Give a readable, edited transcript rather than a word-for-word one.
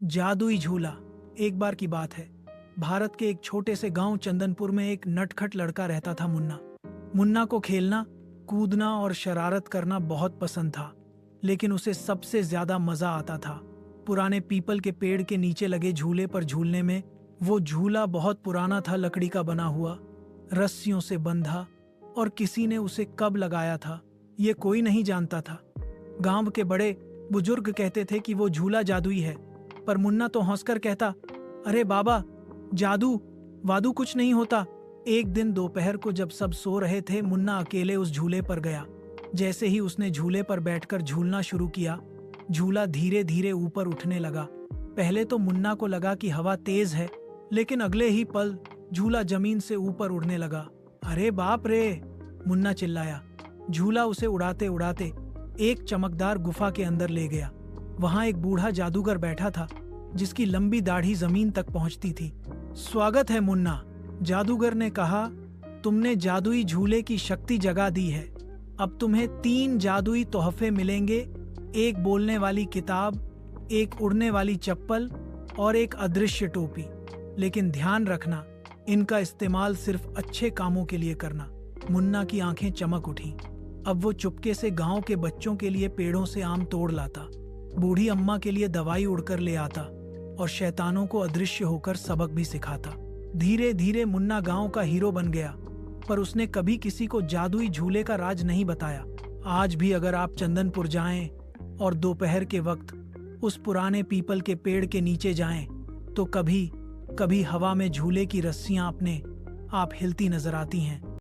जादुई झूला। एक बार की बात है, भारत के एक छोटे से गांव चंदनपुर में एक नटखट लड़का रहता था, मुन्ना। मुन्ना को खेलना, कूदना और शरारत करना बहुत पसंद था, लेकिन उसे सबसे ज्यादा मजा आता था पुराने पीपल के पेड़ के नीचे लगे झूले पर झूलने में। वो झूला बहुत पुराना था, लकड़ी का बना हुआ, रस्सियों से बंधा, और किसी ने उसे कब लगाया था ये कोई नहीं जानता था। गांव के बड़े बुजुर्ग कहते थे कि वो झूला जादुई है, पर मुन्ना तो हंसकर कहता, अरे बाबा, जादू वादू कुछ नहीं होता। एक दिन दोपहर को जब सब सो रहे थे, मुन्ना अकेले उस झूले पर गया। जैसे ही उसने झूले पर बैठकर झूलना शुरू किया, झूला धीरे धीरे ऊपर उठने लगा। पहले तो मुन्ना को लगा कि हवा तेज है, लेकिन अगले ही पल झूला जमीन से ऊपर उड़ने लगा। अरे बाप रे, मुन्ना चिल्लाया। झूला उसे उड़ाते उड़ाते एक चमकदार गुफा के अंदर ले गया। वहां एक बूढ़ा जादूगर बैठा था, जिसकी लंबी दाढ़ी जमीन तक पहुंचती थी। स्वागत है मुन्ना, जादूगर ने कहा। तुमने जादुई झूले की शक्ति जगा दी है। अब तुम्हें 3 जादुई तोहफे मिलेंगे, एक बोलने वाली किताब, एक उड़ने वाली चप्पल और एक अदृश्य टोपी। लेकिन ध्यान रखना, इनका इस्तेमाल सिर्फ अच्छे कामों के लिए करना। मुन्ना की आंखें चमक उठी। अब वो चुपके से गांव के बच्चों के लिए पेड़ों से आम तोड़ लाता, बूढ़ी अम्मा के लिए दवाई उड़कर ले आता और शैतानों को अदृश्य होकर सबक भी सिखाता। धीरे धीरे मुन्ना गांव का हीरो बन गया, पर उसने कभी किसी को जादुई झूले का राज नहीं बताया। आज भी अगर आप चंदनपुर जाएं और दोपहर के वक्त उस पुराने पीपल के पेड़ के नीचे जाएं, तो कभी कभी हवा में झूले की रस्सियां अपने आप हिलती नजर आती हैं।